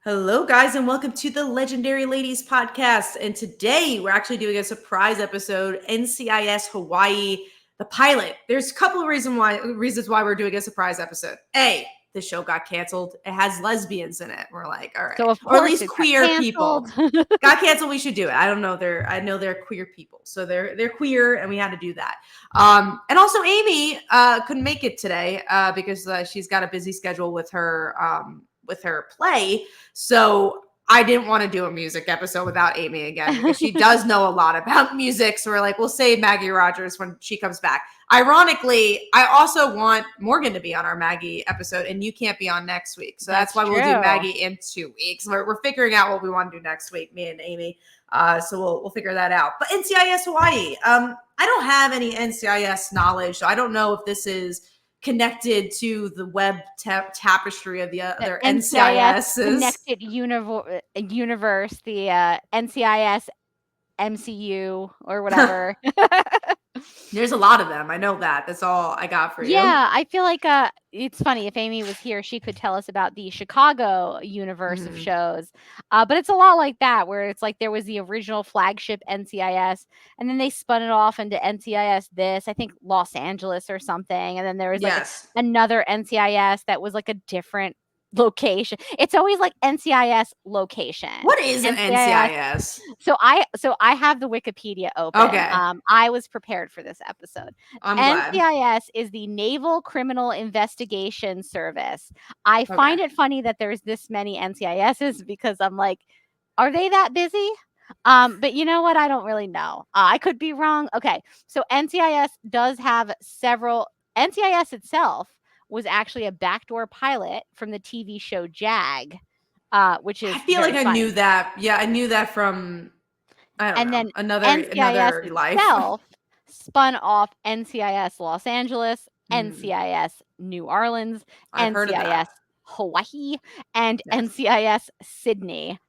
Hello, guys, and welcome to the Legendary Ladies podcast. And today we're actually doing a surprise episode, NCIS Hawaii, the pilot. There's a couple of reasons why we're doing a surprise episode. A, the show got canceled. It has lesbians in it. We're like, all right, So of or at course least it got queer people. canceled. Got canceled. We should do it. I don't know. I know they're queer people, so they're queer, and we had to do that. And also Amy couldn't make it today because she's got a busy schedule with her play. So I didn't want to do a music episode without Amy again because she does know a lot about music. So we're like, we'll save Maggie Rogers when she comes back. Ironically, I also want Morgan to be on our Maggie episode, and you can't be on next week. So that's why we'll do Maggie in 2 weeks. We're figuring out what we want to do next week, me and Amy. So we'll figure that out. But NCIS Hawaii, I don't have any NCIS knowledge, so I don't know if this is connected to the web tapestry of the other NCISs. Connected universe, the NCIS MCU or whatever. There's a lot of them. I know that. That's all I got for you. Yeah, I feel like it's funny. If Amy was here, she could tell us about the Chicago universe of shows. But it's a lot like that, where it's like there was the original flagship NCIS, and then they spun it off into NCIS this, I think Los Angeles or something. And then there was like another NCIS that was like a different location. It's always like NCIS location. What is an NCIS? So I have the Wikipedia open. Okay. I was prepared for this episode. I'm NCIS glad. is the Naval Criminal Investigation Service. I find it funny that there's this many NCISs because I'm like, are they that busy? But you know what? I don't really know. I could be wrong. Okay. So NCIS does have several. NCIS itself was actually a backdoor pilot from the TV show Jag, which is I feel like I funny. knew that. Yeah, I knew that from Then another NCIS life. itself spun off NCIS Los Angeles, NCIS New Orleans, NCIS Hawaii, and NCIS Sydney.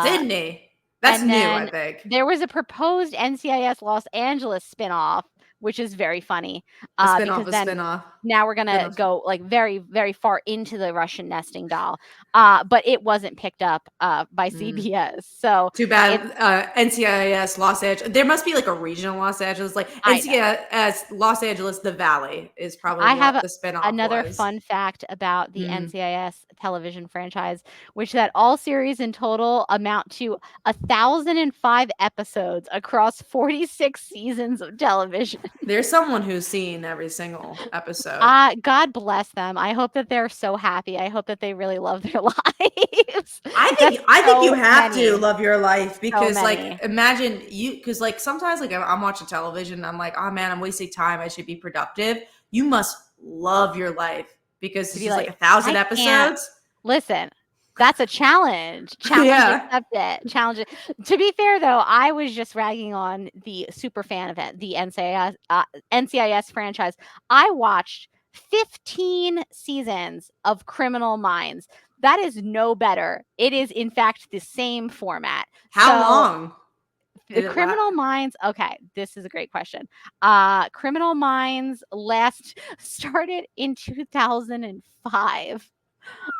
Sydney. That's new, I think. There was a proposed NCIS Los Angeles spinoff, which is very funny. Spinoff. Now we're gonna go like very, very far into the Russian nesting doll. But it wasn't picked up by CBS. So too bad. NCIS Los Angeles. There must be like a regional Los Angeles, like NCIS Los Angeles. The Valley is probably the spinoff. Another fun fact about the NCIS television franchise, which that all series in total amount to 1,005 episodes across 46 seasons of television. There's someone who's seen every single episode. God bless them. I hope that they're so happy. I hope that they really love their lives. I think you have to love your life because like imagine because like sometimes like I'm watching television and I'm like, oh man, I'm wasting time. I should be productive. You must love your life because it's just like 1,000 episodes. Listen, that's a challenge. Accepted. Challenge it. To be fair, though, I was just ragging on the super fan of it, the NCIS franchise. I watched 15 seasons of Criminal Minds. That is no better. It is, in fact, the same format. How long? The Criminal Minds. Okay, this is a great question. Criminal Minds started in 2005.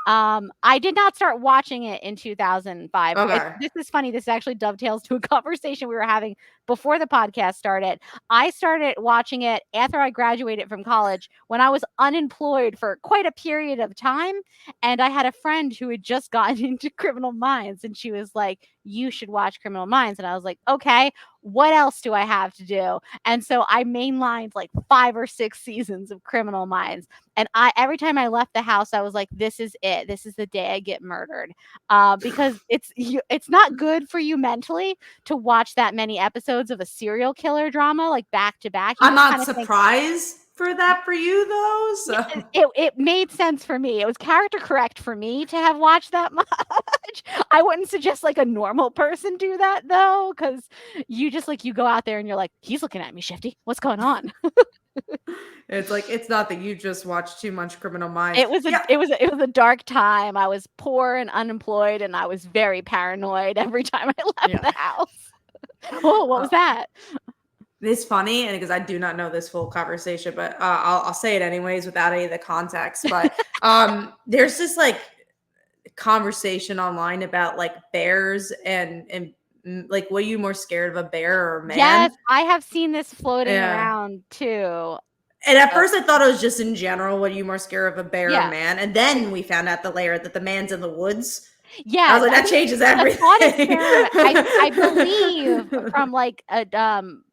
I did not start watching it in 2005. Okay. This is funny. This actually dovetails to a conversation we were having before the podcast started. I started watching it after I graduated from college when I was unemployed for quite a period of time. And I had a friend who had just gotten into Criminal Minds and she was like, you should watch Criminal Minds. And I was like, okay, what else do I have to do? And so I mainlined like 5 or 6 seasons of Criminal Minds. And every time I left the house, I was like, this is it. This is the day I get murdered. Because it's not good for you mentally to watch that many episodes of a serial killer drama like back to back. I'm not surprised for that for you though. So it made sense for me. It was character correct for me to have watched that much. I wouldn't suggest like a normal person do that though, because you just like you go out there and you're like, he's looking at me shifty. What's going on? It's like it's not that you just watched too much Criminal Minds. It was a dark time. I was poor and unemployed, and I was very paranoid every time I left the house. Oh, what was that? It's funny, and because I do not know this full conversation, but I'll say it anyways without any of the context. But there's this like conversation online about like bears and like, what are you more scared of, a bear or a man? Yes, I have seen this floating Yeah. around too. And at first I thought it was just in general, what are you more scared of, a bear or Yeah. a man? And then we found out the layer that the man's in the woods. I Yes, was like, I that think changes the everything. thought experiment, I believe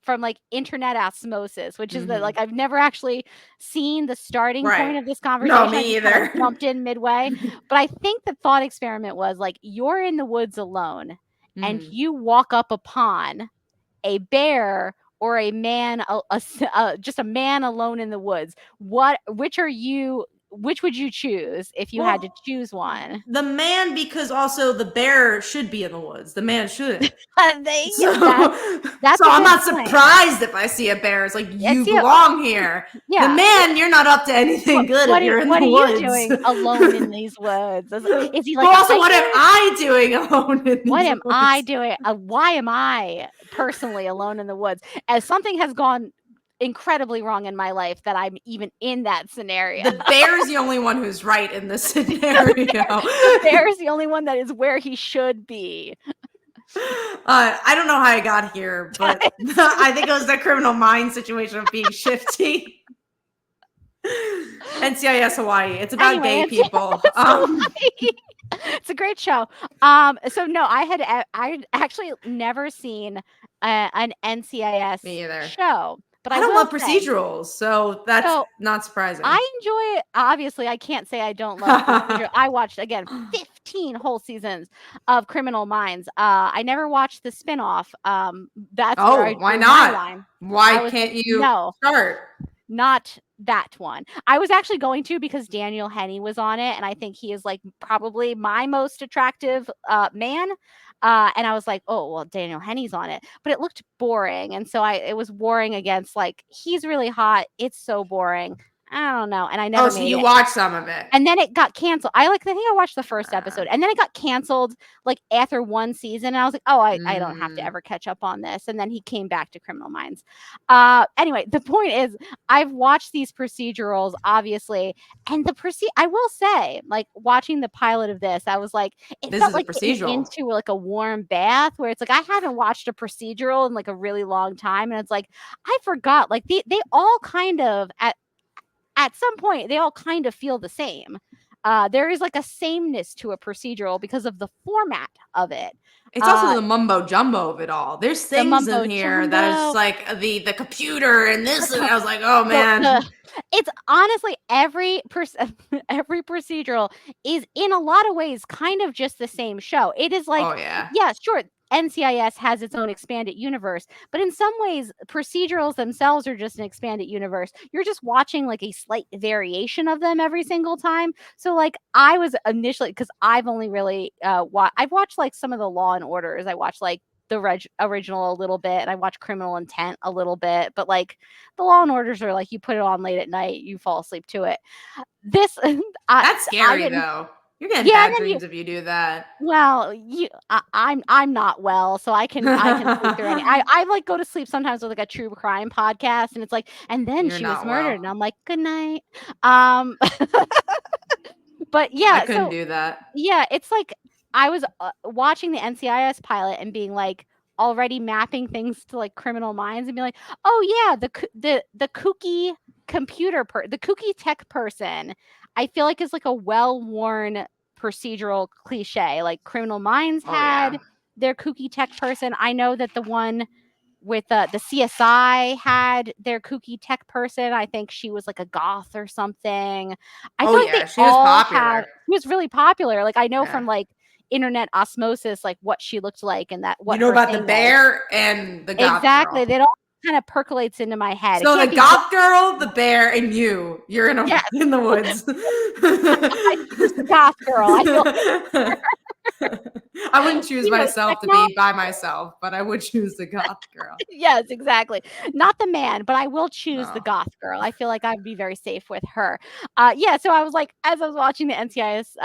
from like internet osmosis, which is that like I've never actually seen the starting point Right. of this No, conversation. I me just kind of either. jumped in midway. But I think the thought experiment was like you're in the woods alone and you walk up upon a bear or a man, just a man alone in the woods. Which would you choose if you had to choose one? The man, because also the bear should be in the woods. The man shouldn't. So, That's so a I'm good not point. surprised if I see a bear. It's like, you see a- belong here. Yeah. The man, you're not up to anything good if you're in the woods. What are you doing alone in these woods? Is he like But a also, what am hiker? I doing alone in these What am woods? I doing? Why am I personally alone in the woods? As something has gone incredibly wrong in my life that I'm even in that scenario. The bear is the only one who's right in this scenario. The bear is the only one that is where he should be. I don't know how I got here, but I think it was the Criminal Minds situation of being shifty. NCIS Hawaii. It's about gay people. It's a great show. So no, I actually never seen an NCIS Me either. show. But I don't love procedurals, so that's not surprising. I enjoy it. Obviously, I can't say I don't love procedural. I watched, again, 15 whole seasons of Criminal Minds. I never watched the spinoff. That's where I why drew not? my line. Why can't you start? Not that one. I was actually going to, because Daniel Henney was on it, and I think he is like probably my most attractive man. And I was like, oh, well, Daniel Henney's on it, but it looked boring. And so it was warring against like, he's really hot. It's so boring. I don't know. And I never so you watched some of it. And then it got canceled. I think I watched the first episode, and then it got canceled like after one season. And I was like, oh, I don't have to ever catch up on this. And then he came back to Criminal Minds. Anyway, the point is, I've watched these procedurals, obviously, and I will say, like, watching the pilot of this, I was like, it felt like getting into like a warm bath, where it's like I haven't watched a procedural in like a really long time, and it's like I forgot, like they all kind of at some point, they all kind of feel the same. There is like a sameness to a procedural because of the format of it. It's also the mumbo jumbo of it all. There's things in here that is just like the computer and this, and I was like, oh man. It's honestly every procedural is in a lot of ways kind of just the same show. It is like, yeah, sure, NCIS has its own expanded universe, but in some ways, procedurals themselves are just an expanded universe. You're just watching like a slight variation of them every single time. So like I was initially, because I've only really I've watched like some of the Law and Orders. I watched like the original a little bit, and I watched Criminal Intent a little bit, but like the Law and Orders are like you put it on late at night, you fall asleep to it. This that's scary though. You're getting bad dreams if you do that. Well, I'm not well, so I can sleep through any. I like go to sleep sometimes with like a true crime podcast, and it's like, and then she was murdered, and I'm like, good night. But yeah, I couldn't do that. Yeah, it's like I was watching the NCIS pilot and being like already mapping things to like Criminal Minds and being like, oh yeah, the kooky the kooky tech person, I feel like is like a well-worn procedural cliche. Like Criminal Minds had their kooky tech person. I know that the one with the CSI had their kooky tech person. I think she was like a goth or something. I thought she was popular. She was really popular. Like I know from like internet osmosis, like what she looked like, and that what you know about the bear and the goth exactly. girl. It all kind of percolates into my head. So the goth girl, the bear, and you're in in the woods. I choose the goth girl. I wouldn't choose myself to be by myself, but I would choose the goth girl. Yes, exactly. Not the man, but I will choose the goth girl. I feel like I'd be very safe with her. So I was like, as I was watching the NCIS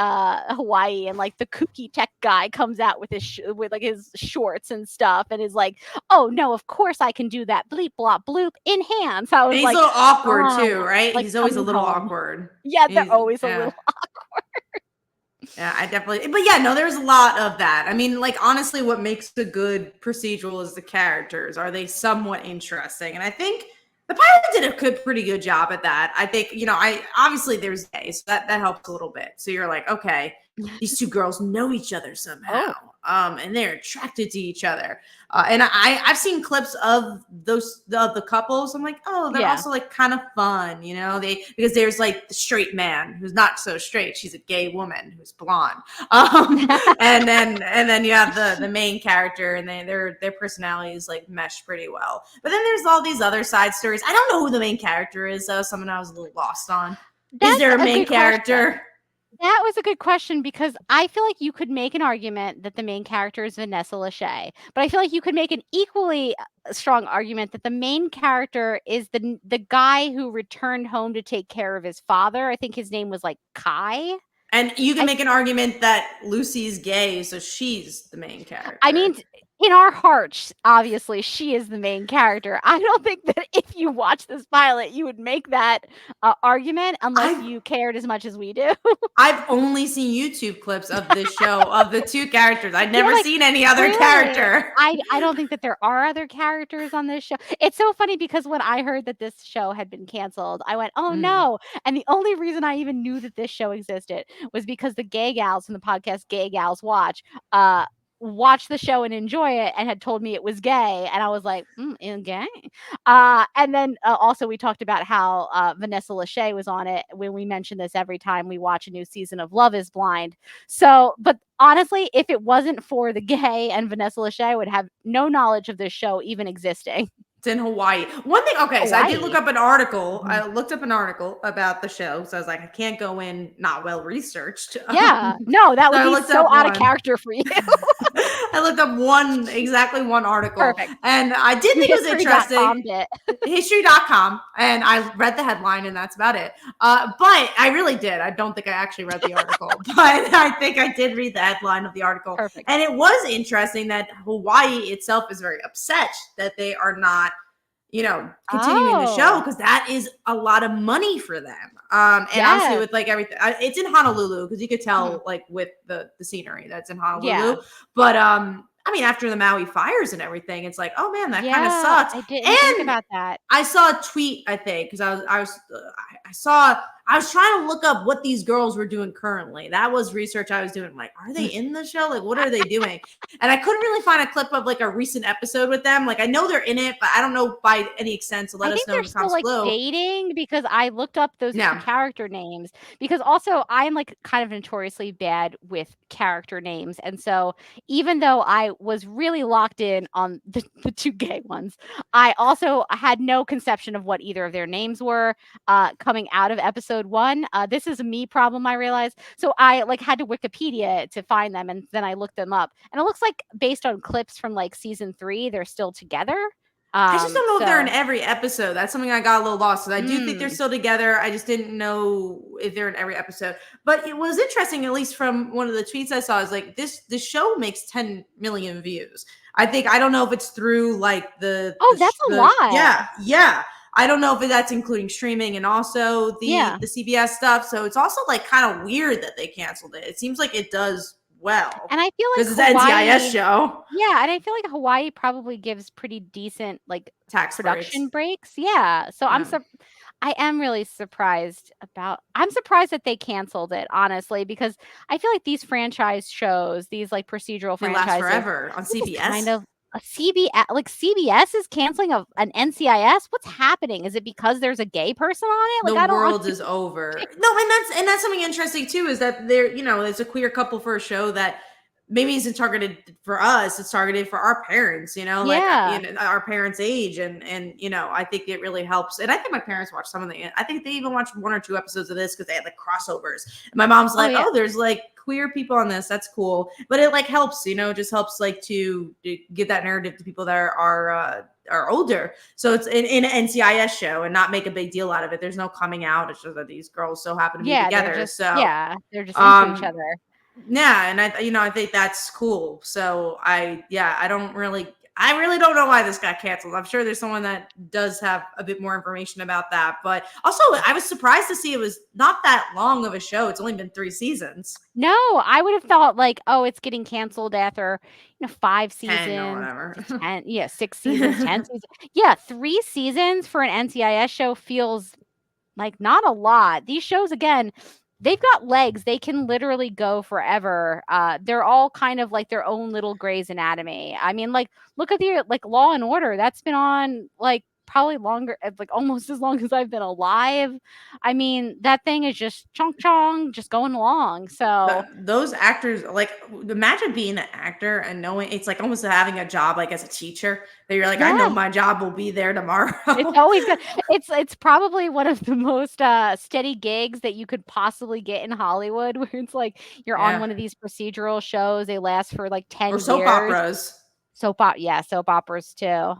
Hawaii, and like the kooky tech guy comes out with his his shorts and stuff, and is like, oh no, of course I can do that. Bleep blop bloop in hand. So I was he's like, a little awkward too, right? Like, he's always a little awkward. Yeah, they're always a little awkward. Yeah, I definitely, but yeah, no, there's a lot of that. I mean, like, honestly, what makes a good procedural is the characters. Are they somewhat interesting? And I think the pilot did a pretty good job at that. I think, I obviously there's gays, so that helps a little bit. So you're like, okay, these two girls know each other somehow, Oh, and they're attracted to each other. And I've seen clips of the couples. I'm like, oh, they're yeah. also like kind of fun, because there's like the straight man who's not so straight. She's a gay woman who's blonde. And then you have the main character, and their personalities like mesh pretty well. But then there's all these other side stories. I don't know who the main character is, though. Someone I was a little lost on. Is there a main character? Question. That was a good question because I feel like you could make an argument that the main character is Vanessa Lachey, but I feel like you could make an equally strong argument that the main character is the guy who returned home to take care of his father. I think his name was like Kai. And you can make an argument that Lucy's gay, so she's the main character. I mean, in our hearts, obviously, she is the main character. I don't think that if you watch this pilot, you would make that argument unless you cared as much as we do. I've only seen YouTube clips of this show of the two characters. I've never seen any other character. I don't think that there are other characters on this show. It's so funny because when I heard that this show had been canceled, I went, oh no. And the only reason I even knew that this show existed was because the gay gals from the podcast Gay Gals watched the show and enjoy it and had told me it was gay, and I was like, gay. And then also we talked about how Vanessa Lachey was on it when we mention this every time we watch a new season of Love is Blind. So, but honestly, if it wasn't for the gay and Vanessa Lachey, I would have no knowledge of this show even existing. It's in Hawaii. One thing, okay, so I did look up an article. I looked up an article about the show, so I was like, I can't go in not well researched. Yeah, no, that would be so out of character for you. I looked up exactly one article. Perfect. And I did think it was interesting. History.com. And I read the headline, and that's about it. But I really did. I don't think I actually read the article, but I think I did read the headline of the article. Perfect. And it was interesting that Hawaii itself is very upset that they are not continuing the show, because that is a lot of money for them. And obviously with like everything, it's in Honolulu, because you could tell like with the scenery that's in Honolulu. Yeah. But I mean, after the Maui fires and everything, it's like, oh man, that kind of sucks. I didn't think about that. I saw a tweet, I think, because I was trying to look up what these girls were doing currently. That was research I was doing. I'm like, are they in the show? Like, what are they doing? And I couldn't really find a clip of like a recent episode with them. Like, I know they're in it, but I don't know by any extent. So let us know in the comments below. I think they're still like dating, because I looked up those two character names, because also I'm like kind of notoriously bad with character names. And so even though I was really locked in on the two gay ones, I also had no conception of what either of their names were coming out of episode 1. This is a me problem, I realized. So I like had to Wikipedia to find them, and then I looked them up, and it looks like based on clips from like season 3, they're still together. I just don't know if they're in every episode. That's something I got a little lost. So I do think they're still together. I just didn't know if they're in every episode. But it was interesting, at least from one of the tweets I saw, is like this show makes 10 million views. I don't know if it's through like that's a lot. Yeah. I don't know if that's including streaming and also the CBS stuff. So it's also like kind of weird that they canceled it. It seems like it does well. And I feel like this is an NCIS show. Yeah, and I feel like Hawaii probably gives pretty decent like tax production breaks. Yeah. So I am really surprised I'm surprised that they canceled it, honestly, because I feel like these franchise shows, these like procedural franchises, last forever on CBS. Kind of a CBS is canceling an NCIS. What's happening? Is it because there's a gay person on it? Like, the world is over. No, and that's something interesting too, is that it's a queer couple for a show that maybe isn't targeted for us. It's targeted for our parents, our parents' age. And I think it really helps. And I think my parents watched I think they even watched 1 or 2 episodes of this because they had like crossovers. And my mom's like, there's like queer people on this. That's cool. But it like helps, it just helps like to give that narrative to people that are older. So it's in an NCIS show and not make a big deal out of it. There's no coming out. It's just that these girls so happen to be together. They're just into each other. Yeah, and I think that's cool. So I don't really, I really don't know why this got canceled. I'm sure there's someone that does have a bit more information about that. But also, I was surprised to see it was not that long of a show. It's only been 3 seasons. No, I would have thought like, oh, it's getting canceled after 5 10 or seasons, whatever. 10, yeah, 6 seasons, 10 seasons. Yeah, 3 seasons for an NCIS show feels like not a lot. These shows, again, they've got legs. They can literally go forever. They're all kind of like their own little Grey's Anatomy. I mean, like, look at the like Law and Order. That's been on like probably longer, like almost as long as I've been alive. I mean, that thing is just chong chong, just going along. So Those actors, like, imagine being an actor and knowing it's like almost having a job like as a teacher that you're like, I know yeah, my job will be there tomorrow. it's always good. It's probably one of the most steady gigs that you could possibly get in Hollywood, where it's like you're on Yeah. one of these procedural shows. They last for like 10 Or soap years. operas. Soap operas too.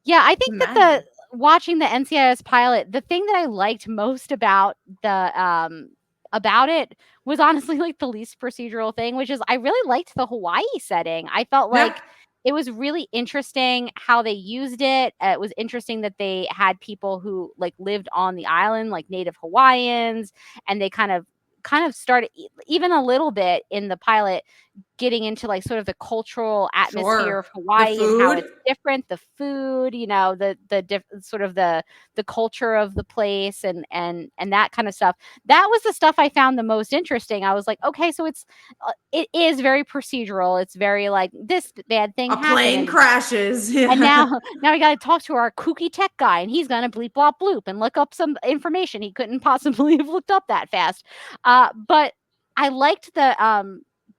Yeah, I think that Imagine. watching the NCIS pilot, the thing that I liked most about it was honestly like the least procedural thing, which is I really liked the Hawaii setting. I felt Yeah. like it was really interesting how they used it. It was interesting that they had people who like lived on the island, like native Hawaiians, and they kind of started even a little bit in the pilot getting into like sort of the cultural atmosphere Sure. of The Hawaii and how food. it's different, the food, sort of the culture of the place and that kind of stuff. That was the stuff I found the most interesting. I was like, okay, so it is very procedural. It's very like this bad thing A happened plane crashes. Yeah. and now we got to talk to our kooky tech guy, and he's gonna bleep blop bloop and look up some information he couldn't possibly have looked up that fast. But I liked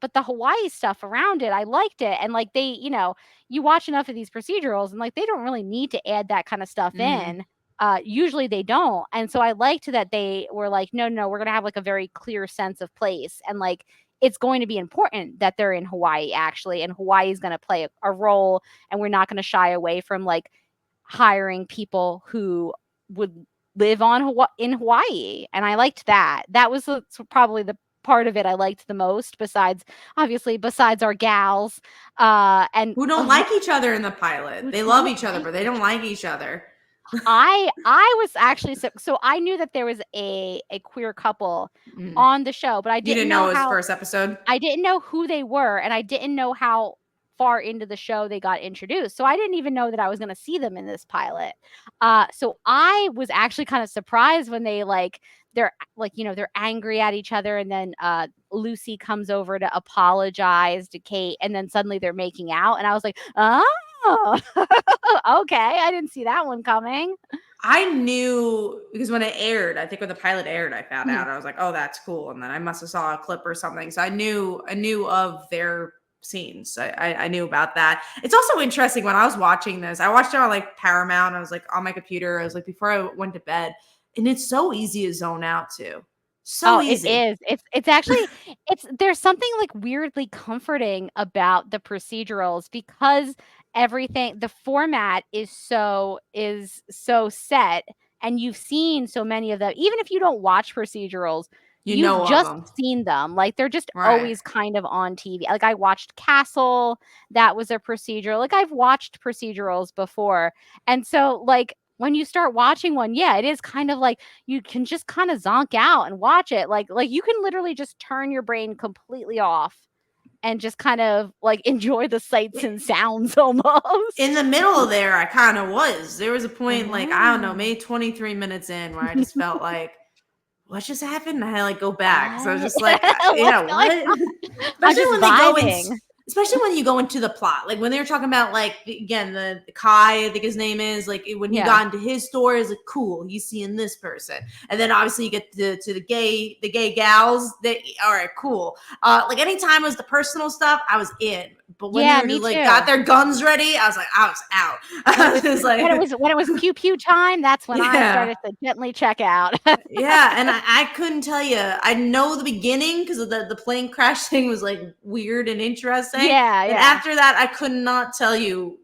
but the Hawaii stuff around it, I liked it, and like you watch enough of these procedurals, and like they don't really need to add that kind of stuff Mhm. in. Usually they don't, and so I liked that they were like, no, no, we're gonna have like a very clear sense of place, and like it's going to be important that they're in Hawaii actually, and Hawaii is going to play a role, and we're not going to shy away from like hiring people who would live in Hawaii. And I liked that. That was probably the part of it I liked the most, besides our gals. And Who don't like each other in the pilot. who They love don't each other, like but they don't like each other. I was actually so I knew that there was a queer couple Mm. on the show, but You didn't know it was the first episode? I didn't know who they were, and I didn't know how far into the show they got introduced. So I didn't even know that I was going to see them in this pilot. So I was actually kind of surprised when they're they're angry at each other, and then Lucy comes over to apologize to Kate, and then suddenly they're making out, and I was like, oh, okay, I didn't see that one coming. I knew because when it aired, I think when the pilot aired, I found Mhm. out. I was like, "Oh, that's cool." And then I must have saw a clip or something, so I knew of their scenes. I knew about that. It's also interesting when I was watching this. I watched it on like Paramount. I was like on my computer. I was like before I went to bed, and it's so easy to zone out too. So Oh, it easy. is. It's actually there's something, like, weirdly comforting about the procedurals because the format is so set, and you've seen so many of them. Even if you don't watch procedurals, You you've know of just them, seen them. Like, they're just right? always kind of on TV. Like, I watched Castle, that was a procedural. Like, I've watched procedurals before, and so, like, when you start watching one, yeah, it is kind of like you can just kind of zonk out and watch it. Like you can literally just turn your brain completely off and just kind of like enjoy the sights and sounds In almost. the middle of there, I kind of was. There was a point, like, I don't know, Oh. maybe 23 minutes in where I just felt like, what just happened? And I had to like go back. So I was What? just like, What's yeah, going what? on? I'm Especially just when they go in, vibing. especially when you go into the plot. Like when they were talking about, like, again, the Kai, I think his name is, like when he Yeah. got into his store, is like, cool, he's seeing this person. And then obviously you get to the gay gals. All right, cool. Like anytime it was the personal stuff, I was in. But when they Yeah, were me like got too. their guns ready, I was like, I was out. When it I was was when it like, was when it was pew pew time, that's when I yeah. started to gently check out. Yeah, and I couldn't tell you. I know the beginning because the plane crash thing was like weird and interesting. Yeah, And yeah. after that, I could not tell you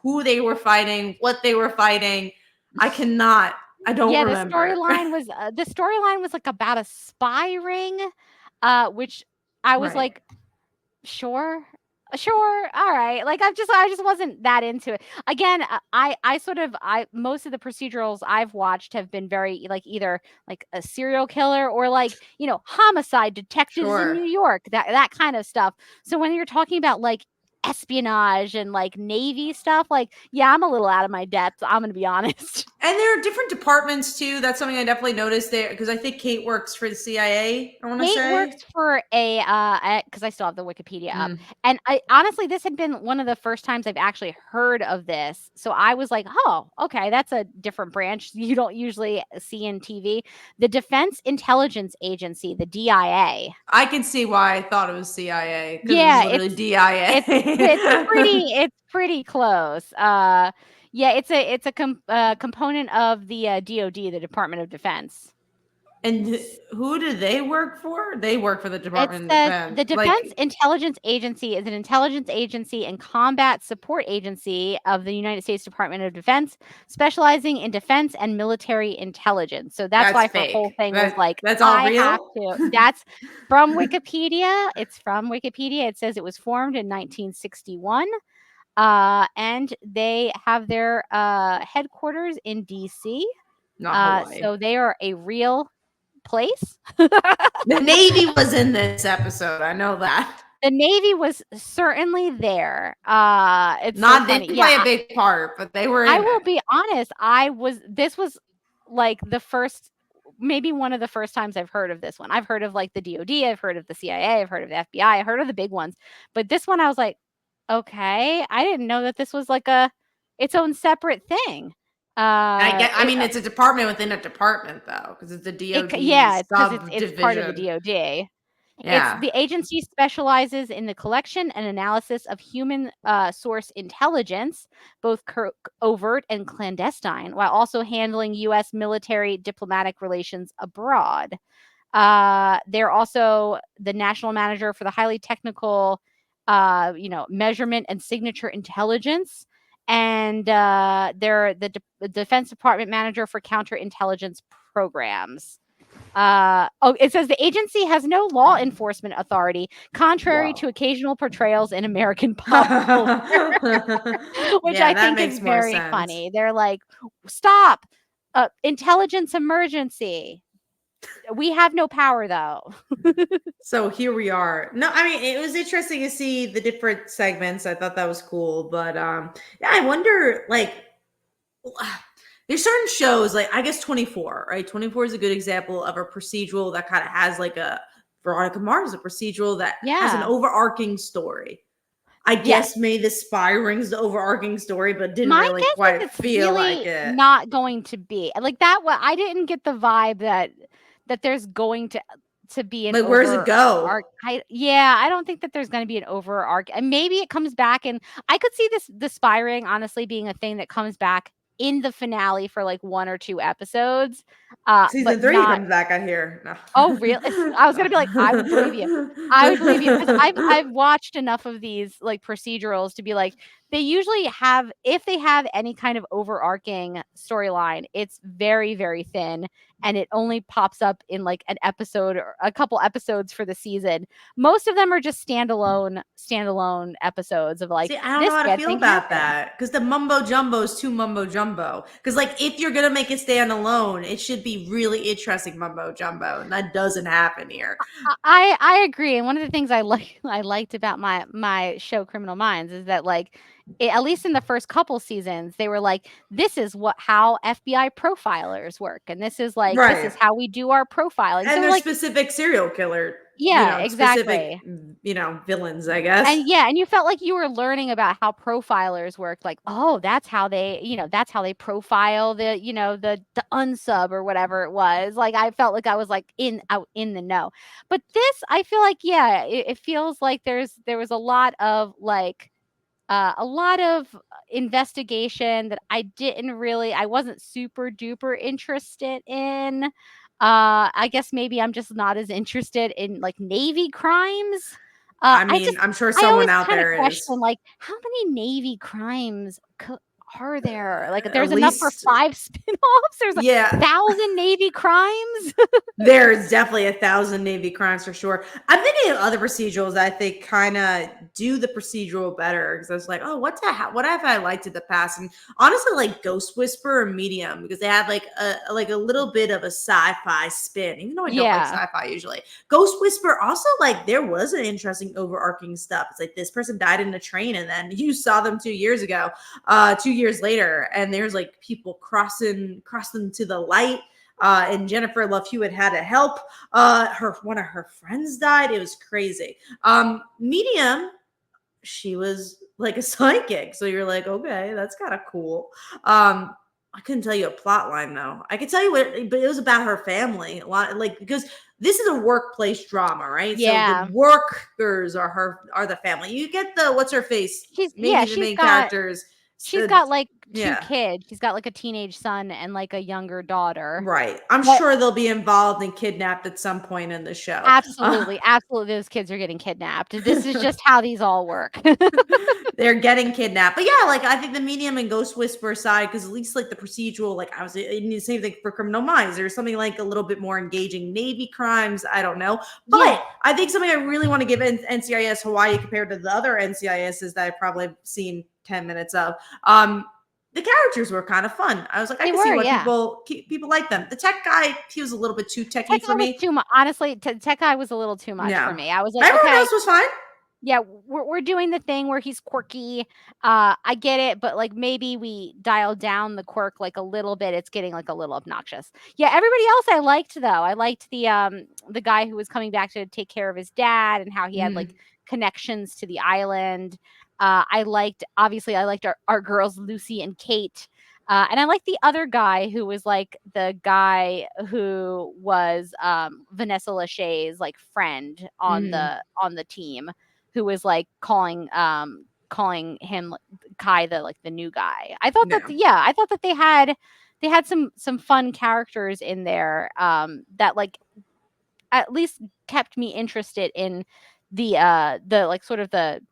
who they were fighting, what they were fighting. I cannot. I don't Yeah, remember. the storyline was like about a spy ring, which I was Right. like, sure. Sure, all right. Like I just wasn't that into it. Again, I most of the procedurals I've watched have been very like either like a serial killer or like, homicide detectives in New Sure. York, that kind of stuff. So when you're talking about like espionage and like Navy stuff, like yeah, I'm a little out of my depth. I'm gonna be honest. And there are different departments too. That's something I definitely noticed there because I think Kate works for the CIA, I want to Kate works say. for because I still have the Wikipedia up, Mm. and I honestly, this had been one of the first times I've actually heard of this, so I was like, "Oh, okay, that's a different branch you don't usually see in TV." The Defense Intelligence Agency, the DIA. I can see why I thought it was CIA because it's Yeah, literally it's it's DIA. pretty close. Yeah, it's a component of the DoD, the Department of Defense. And who do they work for? They work for the It's Department of the Defense. Defense Like, Intelligence Agency is an intelligence agency and combat support agency of the United States Department of Defense, specializing in defense and military intelligence. So that's that's why her whole fake. thing was like, That's all I have real? to. That's from Wikipedia. It's from Wikipedia. It says it was formed in 1961. And they have their headquarters in DC. Not Hawaii. So they are a real place. The Navy was in this episode. I know that. The Navy was certainly there. It's so Not funny. didn't Yeah, play a big part, but they were I in will it. be honest, this was like the first maybe one of the first times I've heard of this one. I've heard of like the DoD, I've heard of the CIA, I've heard of the FBI, I've heard of the big ones. But this one I was like, okay, I didn't know that this was like its own separate thing. I It, mean, it's a department within a department, though, because it's a DoD yeah, it's because it's part of the subdivision. DoD. It's Yeah, the agency specializes in the collection and analysis of human source intelligence, both overt and clandestine, while also handling U.S. military diplomatic relations abroad. They're also the national manager for the highly technical, measurement and signature intelligence, and they're the Defense Department manager for counterintelligence programs. It says the agency has no law enforcement authority, contrary wow. to occasional portrayals in American pop culture, which Yeah, I that think is makes more very sense. funny. They're like, stop, intelligence emergency. We have no power though. So here we are. No, I mean, it was interesting to see the different segments. I thought that was cool, but yeah, I wonder, like, there's certain shows, like I guess 24, right? 24 is a good example of a procedural that kind of has like a Veronica Mars, a procedural that has an Yeah. overarching story. I Yes. guess maybe the spy rings the overarching story, but didn't My really guess quite is it's feel like really it. not going to be like that. What I didn't get the vibe that there's going to be an Like, where does it over go? arc. Yeah, I don't think that there's going to be an over arc, and maybe it comes back. And I could see the spy ring honestly being a thing that comes back in the finale for like one or two episodes, but Season 3 not. comes back, I hear. No. Oh, really? I was gonna be like, I would believe you. I would believe you because I've watched enough of these like procedurals to be like, they usually have, if they have any kind of overarching storyline, it's very, very thin and it only pops up in like an episode or a couple episodes for the season. Most of them are just standalone episodes of like See, I don't know this how to bad feel thing about happened. that because the mumbo jumbo is too mumbo jumbo. Because, like, if you're gonna make it stand alone, it should be really interesting mumbo jumbo, and that doesn't happen here. I agree, and one of the things I liked about my show Criminal Minds is that like at least in the first couple seasons they were like, this is how FBI profilers work, and this Right. is how we do our profiling. And So there's like, specific serial killer, yeah, specific, exactly. villains, I guess. And yeah, and you felt like you were learning about how profilers work. Like, oh, that's how they profile the unsub or whatever it was. Like, I felt like I was like out in the know. But this, I feel like, yeah, it feels like there was a lot of investigation that I wasn't super duper interested in. I guess maybe I'm just not as interested in like Navy crimes. I mean, I'm sure I someone always out kind of there is. question like how many Navy crimes are there? Like there's At enough for least, 5 spin-offs. There's a yeah, 1,000 Navy crimes. there's definitely 1,000 Navy crimes for sure. I'm thinking of other procedurals that I think kind of do the procedural better, because I was like, oh, what have I liked in the past? And honestly, like Ghost Whisperer or Medium, because they had like a little bit of a sci-fi spin, even though I don't like sci-fi usually. Ghost Whisperer also, like, there was an interesting overarching stuff. It's like this person died in a train, and then you saw them 2 years ago, 2 years later, and there's like people crossing to the light. And Jennifer Love Hewitt had to help. One of her friends died. It was crazy. Medium, she was like a psychic, so you're like, okay, that's kind of cool. I couldn't tell you a plot line though. I could tell you what, but it was about her family. A lot, like, because this is a workplace drama, right? Yeah. So the workers are the family. You get the what's her face? She's the main characters. She's got like 2 kids. She's got like a teenage son and like a younger daughter. Right. I'm sure they'll be involved and kidnapped at some point in the show. Absolutely. Absolutely. Those kids are getting kidnapped. This is just how these all work. They're getting kidnapped. But yeah, like, I think the Medium and Ghost Whisperer side, because at least like the procedural, like, I was in the same thing for Criminal Minds. There's something like a little bit more engaging Navy crimes. I don't know. But I think something I really want to give NCIS Hawaii compared to the other NCISs that I've probably seen 10 minutes of. The characters were kind of fun. I was like, I can see why people like them. The tech guy, he was a little bit too techy for me. Honestly, tech guy was a little too much for me. I was like, everyone else was fine. Yeah, we're doing the thing where he's quirky. I get it, but like maybe we dial down the quirk like a little bit. It's getting like a little obnoxious. Yeah, everybody else I liked though. I liked the guy who was coming back to take care of his dad and how he had like connections to the island. I liked our girls Lucy and Kate. And I liked the other guy who was like the guy who was Vanessa Lachey's like friend on the team, who was like calling him Kai the new guy. I thought I thought that they had some fun characters in there that like at least kept me interested in the like sort of the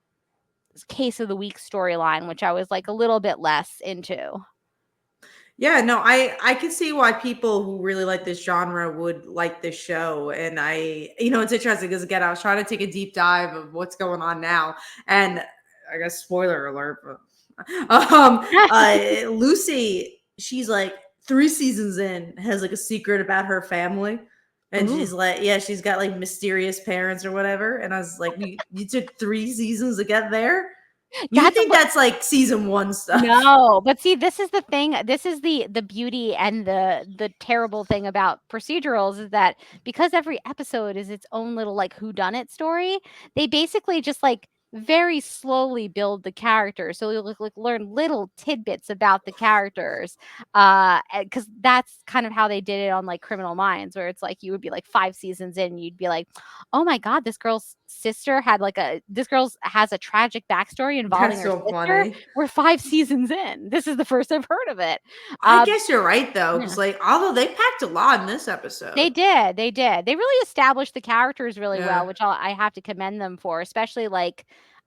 case of the week storyline, which I was like a little bit less into. Yeah, no, I can see why people who really like this genre would like this show. And it's interesting because, again, I was trying to take a deep dive of what's going on now. And I guess spoiler alert, but Lucy, she's like 3 seasons in, has like a secret about her family. And she's like, she's got like mysterious parents or whatever. And I was like, you took 3 seasons to get there? You think that's like season 1 stuff? No, but see, this is the thing. This is the beauty and the terrible thing about procedurals is that because every episode is its own little like whodunit story, they basically just like very slowly build the characters. So you'll like learn little tidbits about the characters. Because that's kind of how they did it on like Criminal Minds, where it's like you would be like 5 seasons in, you'd be like, oh my God, this girl's sister has a tragic backstory involving her sister. Funny. We're 5 seasons in. This is the first I've heard of it. I guess you're right though, because like although they packed a lot in this episode. They did. They really established the characters really well, which I have to commend them for, especially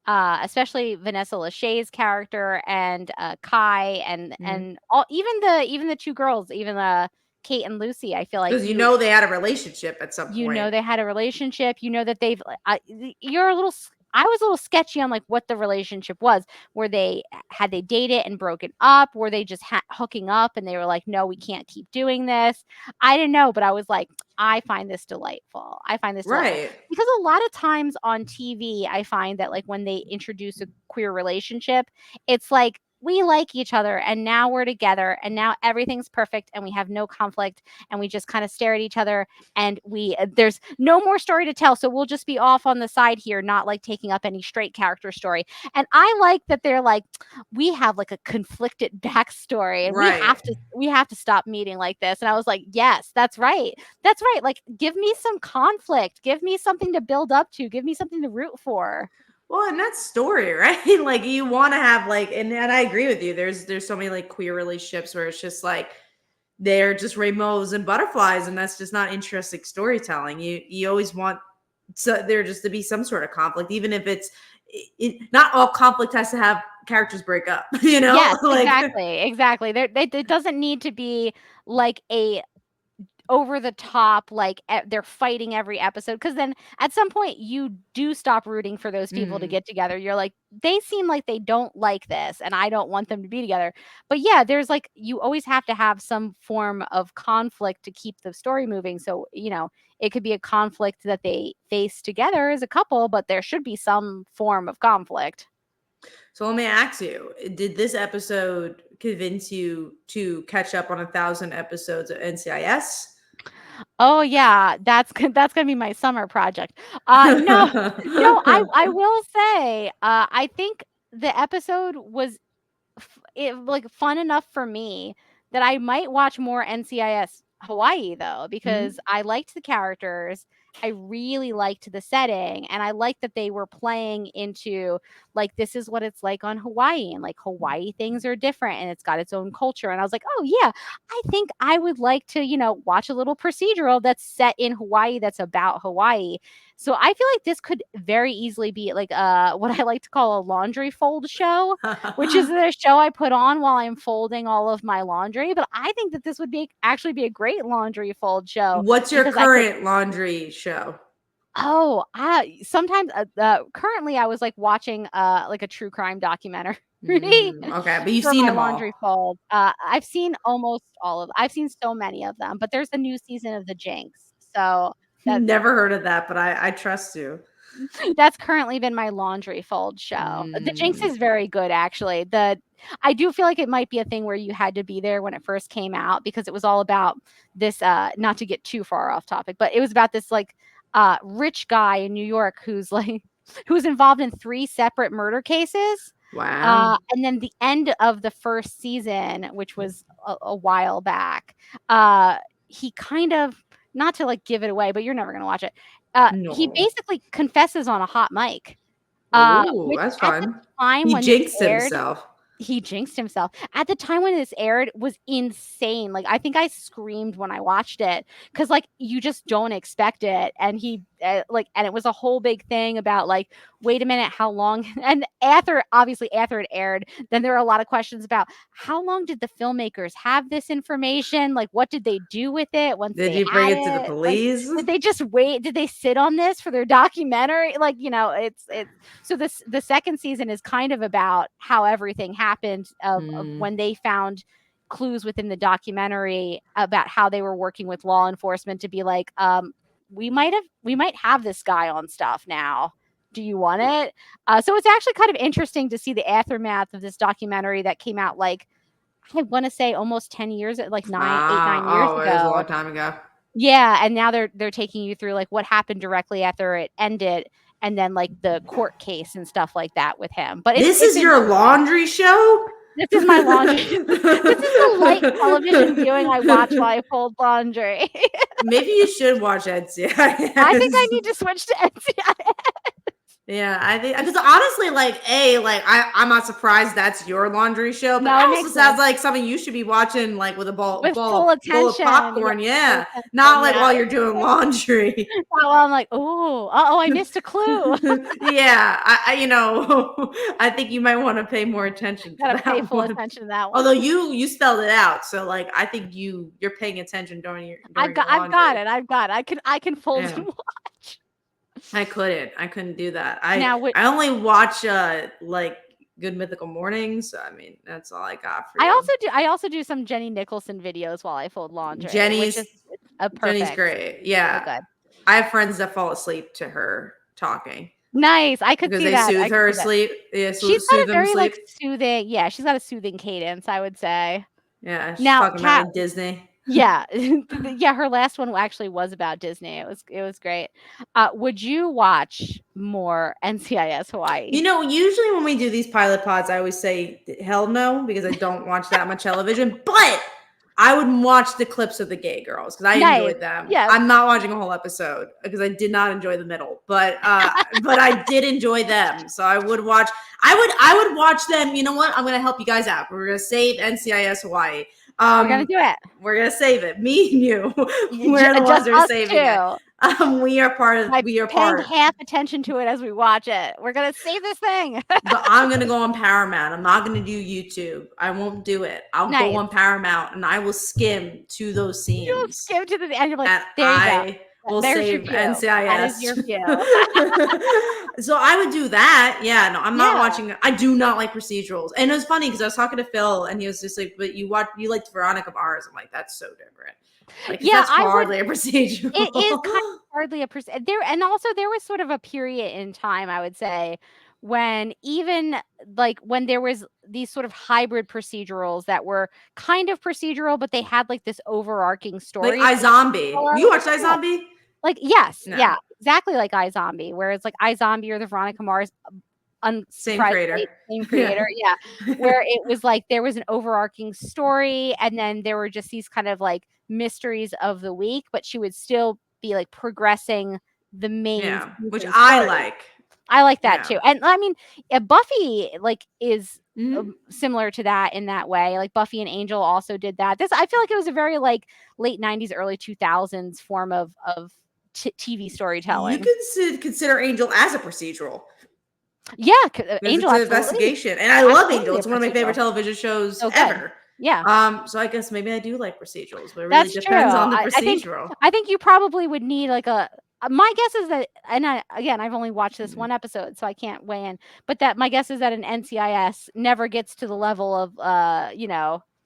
Vanessa Lachey's character and Kai and all even the 2 girls, even Kate and Lucy. I feel like because they had a relationship at some point. They had a relationship. That they've. I was a little sketchy on like what the relationship was. Were they dated and broken up? Were they just hooking up and they were like, no, we can't keep doing this? I didn't know, but I was like, I find this delightful. Delightful. Because a lot of times on TV, I find that like when they introduce a queer relationship, it's like we like each other and now we're together and now everything's perfect and we have no conflict and we just kind of stare at each other and there's no more story to tell, so we'll just be off on the side here, not like taking up any straight character story. And I like that they're like, we have like a conflicted backstory and we have to stop meeting like this. And I was like, yes, that's right, like give me some conflict, give me something to build up to, give me something to root for. Well, and that's story, right? Like you want to have like, and I agree with you. There's so many like queer relationships where it's just like they're just rainbows and butterflies, and that's just not interesting storytelling. You always want there just to be some sort of conflict, even if it's not all conflict has to have characters break up. Yes, exactly. It doesn't need to be like a over the top, like they're fighting every episode. Because then at some point you do stop rooting for those people to get together. You're like, they seem like they don't like this, and I don't want them to be together. But yeah, there's like, you always have to have some form of conflict to keep the story moving. So, it could be a conflict that they face together as a couple, but there should be some form of conflict. So let me ask you, did this episode convince you to catch up on 1,000 episodes of NCIS? Oh yeah, that's gonna be my summer project. No, no, I will say, I think the episode was like fun enough for me that I might watch more NCIS Hawaii though, because I liked the characters. I really liked the setting, and I liked that they were playing into like, this is what it's like on Hawaii, and like Hawaii things are different and it's got its own culture. And I was like, oh yeah, I think I would like to, watch a little procedural that's set in Hawaii that's about Hawaii. So I feel like this could very easily be like what I like to call a laundry fold show, which is the show I put on while I'm folding all of my laundry. But I think that this would actually be a great laundry fold show. What's your current laundry show? Oh, sometimes currently I was like watching like a true crime documentary. Okay, but you've seen them all. Laundry fold. I've seen almost all of. I've seen so many of them, but there's a new season of The Jinx. So never heard of that, but I trust you. That's currently been my laundry fold show. The Jinx is very good, actually. I do feel like it might be a thing where you had to be there when it first came out, because it was all about this, not to get too far off topic, but it was about this like rich guy in New York who's involved in 3 separate murder cases. Wow. And then the end of the first season, which was a while back, he kind of, not to like give it away, but you're never going to watch it. No. He basically confesses on a hot mic. Ooh, that's fun. He jinxed himself. He jinxed himself. At the time when this aired was insane. Like, I think I screamed when I watched it, because like, you just don't expect it. And he and it was a whole big thing about like, wait a minute, how long? And after it aired, then there are a lot of questions about how long did the filmmakers have this information? Like, what did they do with it once did they you bring had it to the police? Like, did they just wait? Did they sit on this for their documentary? Like, it's so the second season is kind of about how everything happened of when they found clues within the documentary about how they were working with law enforcement to be like, we might have this guy on stuff now. Do you want it? So it's actually kind of interesting to see the aftermath of this documentary that came out like, I want to say almost 10 years, like 9 years ago. It was a long time ago. Yeah, and now they're taking you through like what happened directly after it ended, and then like the court case and stuff like that with him. But this is your laundry show? This is my laundry. This is the light television viewing I watch while I fold laundry. Maybe you should watch NCIS. I think I need to switch to NCIS. Yeah, I think, because honestly, I'm not surprised that's your laundry show, but it also sounds like something you should be watching, like with a bowl of popcorn. Yeah, not like while you're doing laundry. Well, I'm like, I missed a clue. Yeah, I think you might want to pay more attention to that. Pay full attention to that one. Although you spelled it out, so like I think you're paying attention during your. I've got it. I can fold and watch. I couldn't do that. I only watch like Good Mythical Mornings. So, I mean, that's all I got for you. I also do some Jenny Nicholson videos while I fold laundry. Jenny's great. Yeah. So good. I have friends that fall asleep to her talking. Nice. I could see that. Because they soothe her asleep. Yeah, she's got a very like soothing. Yeah, she's got a soothing cadence, I would say. Yeah, she's talking about Disney. Yeah. Yeah, her last one actually was about Disney. It was great. Would you watch more NCIS Hawaii? Usually when we do these pilot pods, I always say hell no, because I don't watch that much television, but I would watch the clips of the gay girls because I enjoyed them. Yeah. I'm not watching a whole episode because I did not enjoy the middle, but I did enjoy them. So I would watch. I would watch them. You know what? I'm going to help you guys out. We're going to save NCIS Hawaii. We're gonna do it. We're gonna save it. Me and you. We're the ones Just who are us saving it. two. We are part of. By We are paying part. half attention to it as we watch it. We're gonna save this thing. But I'm gonna go on Paramount. I'm not gonna do YouTube. I won't do it. I'll Nice. go on Paramount and I will skim to those scenes. You'll skim to the end. You're like, and there you go. I will There's save your view. NCIS. That is your view. So I would do that. Yeah, no, I'm not Yeah. watching. I do not like procedurals. And it was funny because I was talking to Phil and he was just like, "But you liked Veronica Mars." I'm like, "That's so different." Like, Yeah, that's hardly a procedural. It is kind of hardly a there, and also there was sort of a period in time, I would say, when even like when there was these sort of hybrid procedurals that were kind of procedural, but they had like this overarching story. Like iZombie. You watched iZombie? Like, yes, No. yeah, exactly like iZombie, where it's like iZombie or the Veronica Mars, Same creator. Yeah. Where it was like there was an overarching story, and then there were just these kind of like mysteries of the week, but she would still be like progressing the main which story. I like. I like that too. And I mean, Buffy like is similar to that in that way. Like Buffy and Angel also did that. I feel like it was a very like late 90s, early 2000s form of TV storytelling. You could consider Angel as a procedural. Yeah, Angel, it's an investigation, and I love Angel. It's one of my favorite television shows ever. Yeah. So I guess maybe I do like procedurals, but it really depends on the procedural. I think you probably would need like a. My guess is that, and I've only watched this one episode, so I can't weigh in. But that my guess is that an NCIS never gets to the level of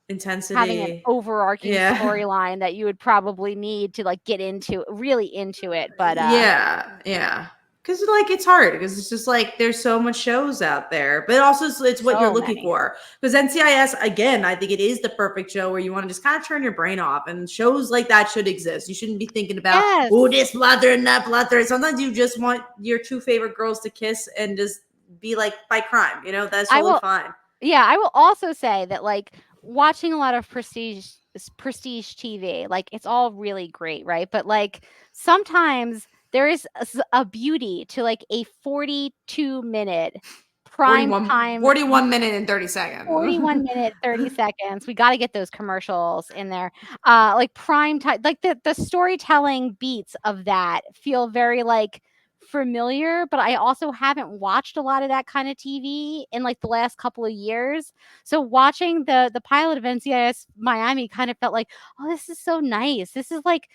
intensity, having an overarching storyline that you would probably need to like get really into it. But yeah. Because like it's hard because it's just like there's so much shows out there, but also it's what you're looking for. Because NCIS, again, I think it is the perfect show where you want to just kind of turn your brain off, and shows like that should exist. You shouldn't be thinking about this blood and that blood. Sometimes you just want your two favorite girls to kiss and just be like fight crime. That's totally fine. Yeah, I will also say that like watching a lot of prestige TV, like it's all really great, right? But like sometimes there is a beauty to like a 42-minute prime time. 41 minute and 30 seconds. 41 minute, 30 seconds. We got to get those commercials in there. Like prime time, like the storytelling beats of that feel very like familiar, but I also haven't watched a lot of that kind of TV in like the last couple of years. So watching the pilot of NCIS Miami kind of felt like, oh, this is so nice. This is like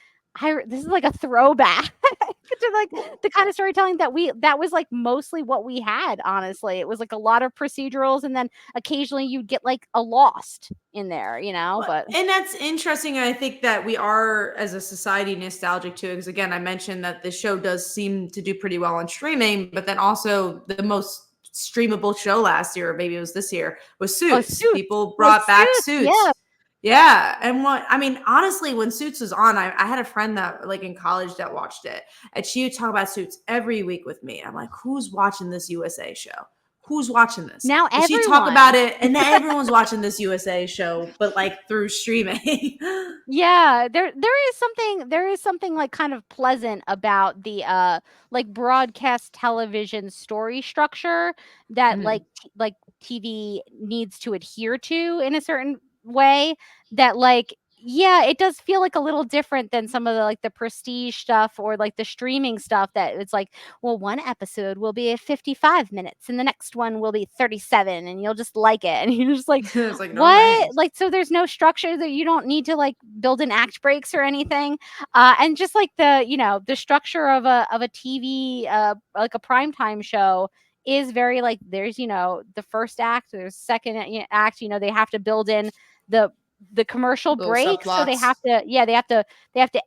a throwback to like the kind of storytelling that was like mostly what we had. Honestly, it was like a lot of procedurals, and then occasionally you'd get like a Lost in there, But and that's interesting. I think that we are as a society nostalgic too, because again, I mentioned that the show does seem to do pretty well on streaming, but then also the most streamable show last year, or maybe it was this year, was Suits. People brought back Suits. Yeah. And honestly, when Suits was on, I had a friend that like in college that watched it, and she would talk about Suits every week with me. I'm like, who's watching this USA show? Who's watching this? Now everyone. She talk about it, and then everyone's watching this USA show, but like through streaming. Yeah, there is something like kind of pleasant about the like broadcast television story structure that like TV needs to adhere to in a certain way, that like it does feel like a little different than some of the like the prestige stuff or like the streaming stuff that it's like, well, one episode will be 55 minutes and the next one will be 37 and you'll just like it, and you're just like, like no, what? nice. Like, so there's no structure, that you don't need to like build in act breaks or anything, and just like the structure of a TV like a primetime show is very like, there's the first act, there's second act, they have to build in the commercial break, so they have to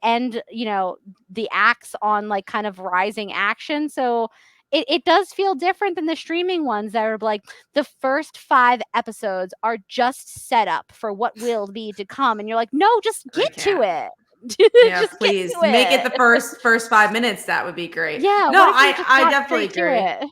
end the acts on like kind of rising action. So it does feel different than the streaming ones that are like the first 5 episodes are just set up for what will be to come, and you're like, no, just get to it. Yeah, just please make it the first 5 minutes. That would be great. Yeah, no, I definitely agree.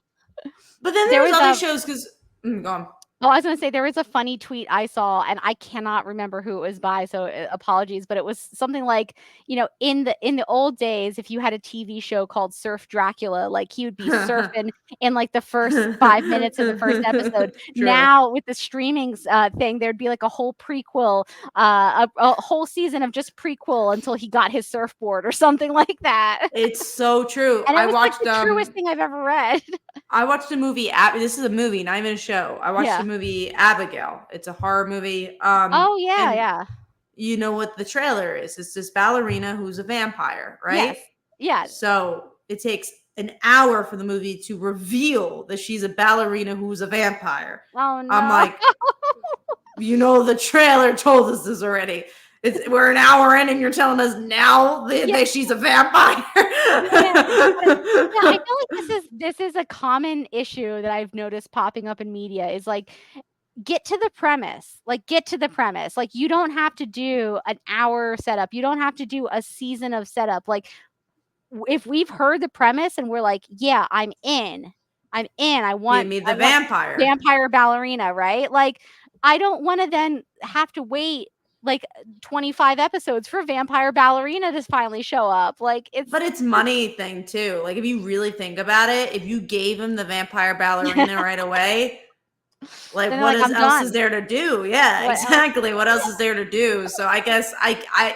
But then there was other shows because go on. Oh, I was gonna say there was a funny tweet I saw, and I cannot remember who it was by, so apologies, but it was something like, in the old days, if you had a TV show called Surf Dracula, like he would be surfing in like the first 5 minutes of the first episode. True. Now with the streaming thing, there'd be like a whole prequel, a whole season of just prequel until he got his surfboard or something like that. It's so true. And it I was like watched the truest thing I've ever read. I watched a movie. This is a movie, not even a show. I watched the Yeah. movie Abigail. It's a horror movie. Oh yeah, And yeah. you know what the trailer is? It's this ballerina who's a vampire, right? Yes. Yeah. So it takes an hour for the movie to reveal that she's a ballerina who's a vampire. Oh no. I'm like, the trailer told us this already. We're an hour in and you're telling us now that she's a vampire. I feel like this is a common issue that I've noticed popping up in media is like, get to the premise. Like, you don't have to do an hour setup. You don't have to do a season of setup. Like, if we've heard the premise and we're like, yeah, I'm in. I want the vampire. Vampire ballerina, right? Like, I don't want to then have to wait like 25 episodes for vampire ballerina to finally show up. Like, but it's money thing too. Like, if you really think about it, if you gave him the vampire ballerina right away, like what else is there to do? Yeah, exactly. What else is there to do? So I guess I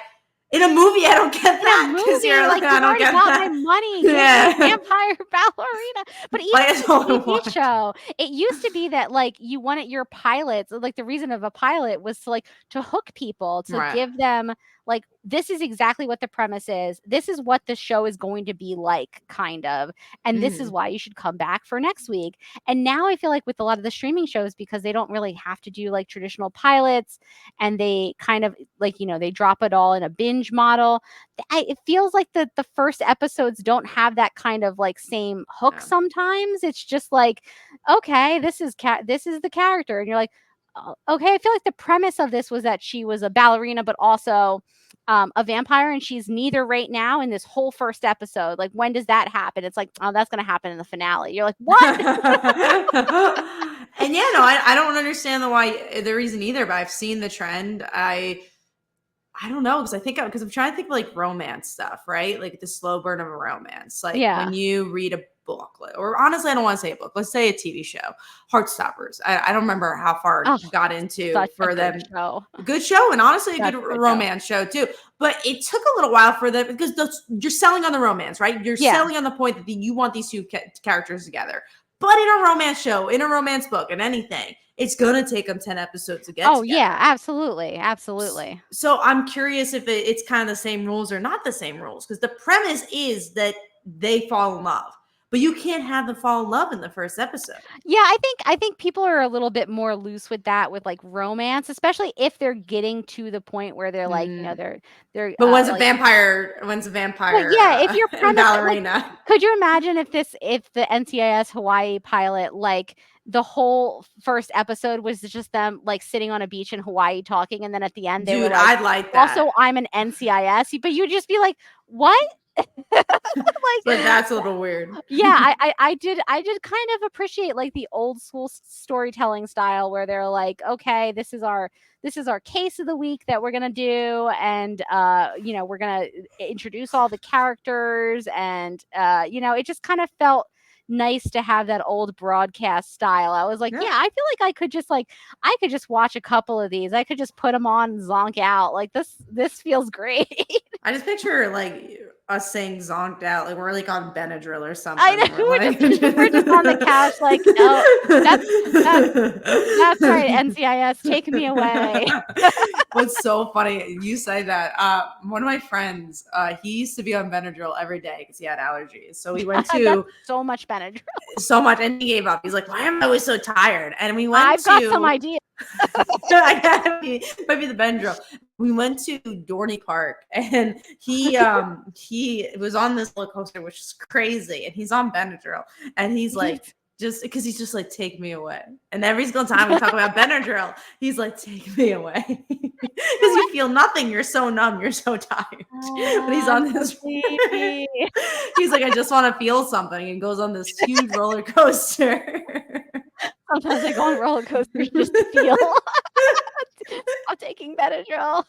in a movie I don't get that because you're like, I don't get that. My money, yeah. Vampire ballerina. But even the TV show, it used to be that like you wanted your pilots, like the reason of a pilot was to hook people, to give them like, this is exactly what the premise is. This is what the show is going to be like, kind of. And this is why you should come back for next week. And now I feel like with a lot of the streaming shows, because they don't really have to do like traditional pilots and they kind of like, they drop it all in a binge model. It feels like the first episodes don't have that kind of like same hook sometimes. It's just like, okay, this is the character. And you're like, okay, I feel like the premise of this was that she was a ballerina, but also a vampire, and she's neither right now in this whole first episode. Like, when does that happen? It's like, oh, that's going to happen in the finale. You're like, what? And I don't understand the reason either, but I've seen the trend. I don't know, because I'm trying to think of like romance stuff, right? Like the slow burn of a romance. Like when you read a book, or honestly, I don't want to say a book. Let's say a TV show, Heartstoppers. I don't remember how far it got into for them. Good show, and honestly, a good romance show too. But it took a little while for them because you're selling on the romance, right? You're selling on the point that you want these two characters together. But in a romance show, in a romance book, and anything, it's gonna take them 10 episodes to get together. Yeah, absolutely. So I'm curious if it's kind of the same rules or not the same rules, because the premise is that they fall in love, but you can't have them fall in love in the first episode. Yeah, I think people are a little bit more loose with that, with like romance, especially if they're getting to the point where they're like, they're. But when's a vampire? Well, yeah, if you're ballerina. Like, could you imagine if the NCIS Hawaii pilot, like the whole first episode was just them like sitting on a beach in Hawaii talking, and then at the end they were like, I'd like that. Also, I'm an NCIS, but you'd just be like, what? But that's a little weird. Yeah, I did kind of appreciate like the old school storytelling style where they're like, okay, this is our case of the week that we're gonna do, and we're gonna introduce all the characters, and it just kind of felt nice to have that old broadcast style. I was like, yeah, I feel like I could just watch a couple of these. I could just put them on and zonk out. Like this feels great. I just picture like us saying zonked out, like we're like on Benadryl or something. I know, we're just on the couch, like, oh, that's right, NCIS, take me away. What's so funny, you say that. One of my friends, he used to be on Benadryl every day because he had allergies. So we went to so much Benadryl. So much, and he gave up. He's like, why am I always so tired? And we went I've got some ideas. might be the Benadryl. We went to Dorney Park, and he was on this roller coaster, which is crazy, and he's on Benadryl, and he's like, just because he's just like, take me away. And every single time we talk about Benadryl, he's like, take me away, because you feel nothing. You're so numb. You're so tired. But he's on this. He's like, I just want to feel something, and goes on this huge roller coaster. Sometimes I go on roller coasters just to feel. Stop taking Benadryl.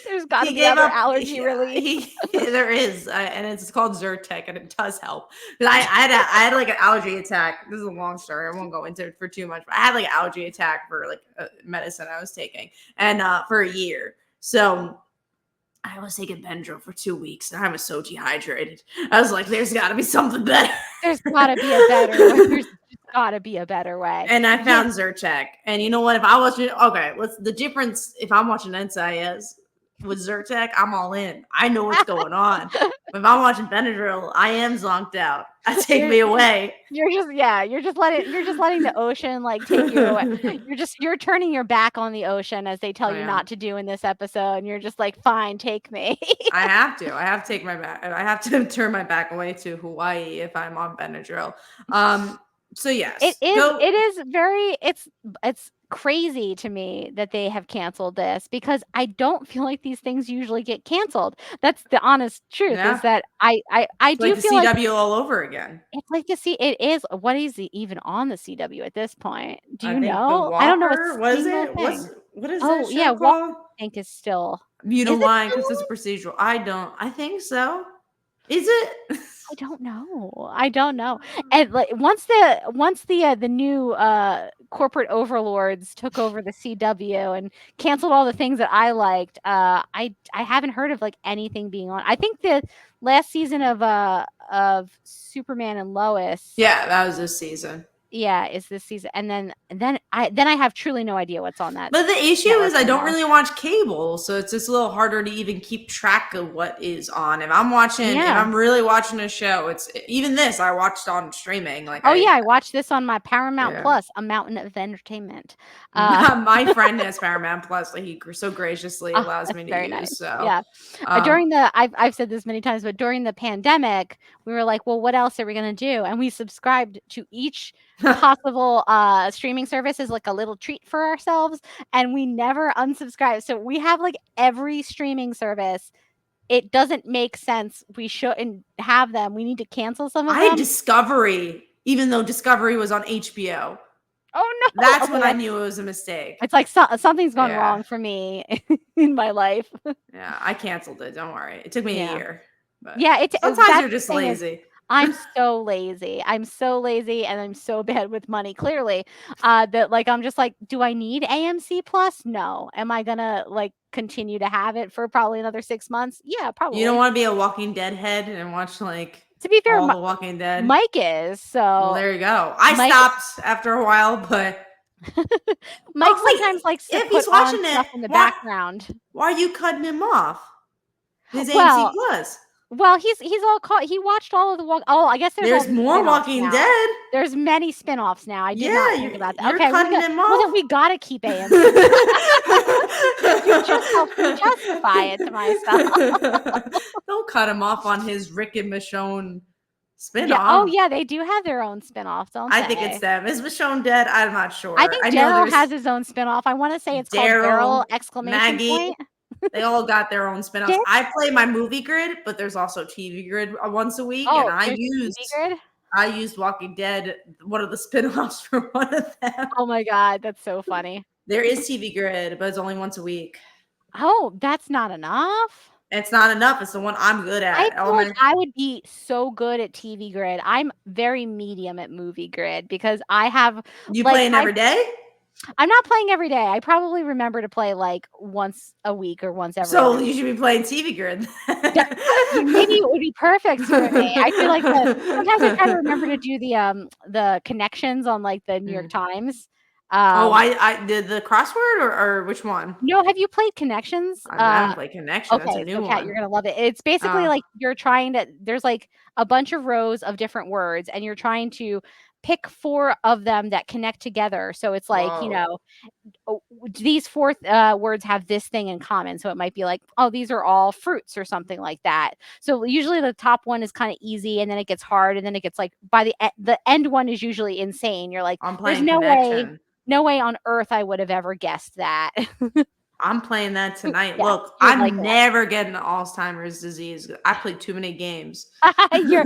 There's got to He be gave other up. allergy relief. There is, and it's called Zyrtec, and it does help. I had like an allergy attack. This is a long story. I won't go into it for too much. But I had like an allergy attack for like medicine I was taking, and for a year. So I was taking Benadryl for 2 weeks, and I was so dehydrated. I was like, "There's got to be something better." There's got to be a better way. There's got to be a better way. And I found Zyrtec. And you know what? If I watch it, okay, what's the difference? If I'm watching NCIS with Zyrtec, I'm all in. I know what's going on. But if I'm watching Benadryl, I am zonked out. I take me away. You're just letting the ocean like take you away. You're turning your back on the ocean as they tell you not to do in this episode, and you're just like, fine, take me. I have to take my back. I have to turn my back away to Hawaii if I'm on Benadryl. So yes, it's crazy to me that they have canceled this, because I don't feel like these things usually get canceled. That's the honest truth. Is that I do like the feel CW all over again. It's like the it is. What is even on the CW at this point? Do you think know? The I don't know. Was it? What is that show called? Walker, I think is still. You know why? Because it's a procedural. I think so. Is it? I don't know. And like once the new corporate overlords took over the CW and canceled all the things that I liked, I haven't heard of like anything being on. I think the last season of Superman and Lois. Yeah, that was this season. Yeah, is this season, and then I have truly no idea what's on that. But the issue is I don't really watch cable, so it's just a little harder to even keep track of what is on. If I'm really watching a show, it's even this I watched on streaming. Like I watched this on my Paramount Plus, a mountain of entertainment. My friend has Paramount Plus, like he so graciously allows me to use. Nice. So yeah, during I've said this many times, but during the pandemic, we were like, well, what else are we gonna do? And we subscribed to each possible streaming service as like a little treat for ourselves, and we never unsubscribe. So we have like every streaming service. It doesn't make sense. We shouldn't have them. We need to cancel some of them. I had Discovery, even though Discovery was on HBO. Oh no! That's when I knew it was a mistake. It's like something's gone wrong for me in my life. Yeah, I canceled it. Don't worry. It took me a year. But sometimes you're just lazy. I'm so lazy, and I'm so bad with money, clearly, that like I'm just like, do I need AMC Plus? No. Am I gonna like continue to have it for probably another 6 months? Yeah, probably. You don't want to be a Walking Dead head and watch like, to be fair, all the Walking Dead. Mike is, so well, there you go. I stopped after a while, but Mike sometimes likes to put on stuff in the background. Why are you cutting him off? His AMC Plus. Well, he's all caught. He watched all of the I guess there's more Walking Dead. There's many spin-offs now. I did not think about that. Okay, cutting him off. Well, then we gotta keep AMC. You just helped me justify it to myself. Don't cut him off on his Rick and Michonne spin-off. Yeah. Oh yeah, they do have their own spin-off, don't they? I think it's them. Is Michonne dead? I'm not sure. I think Daryl has his own spin-off. I want to say it's called Daryl ! Maggie. Point. They all got their own spin-offs. I play my movie grid, but there's also TV grid once a week, and I used Walking Dead, one of the spin-offs for one of them. Oh my god, that's so funny. There is TV grid, but it's only once a week. Oh, that's not enough. It's not enough. It's the one I'm good at. I feel like I would be so good at TV grid. I'm very medium at movie grid because I have. You playing every day? I'm not playing every day. I probably remember to play like once a week or once every. So you should be playing TV grid. Maybe it would be perfect for me. I feel like sometimes I try to remember to do the connections on like the New York Times. I did the crossword or which one? No, have you played Connections? I haven't played Connections. Okay, That's a new one. Kat, you're gonna love it. It's basically like you're trying to. There's like a bunch of rows of different words, and you're trying to pick 4 of them that connect together. So it's like, these 4 words have this thing in common. So it might be like, oh, these are all fruits or something like that. So usually the top one is kind of easy, and then it gets hard, and then it gets like by the end one is usually insane. You're like, there's no way on earth I would have ever guessed that. I'm playing that tonight. Look, I'm never getting Alzheimer's disease. I played too many games. you're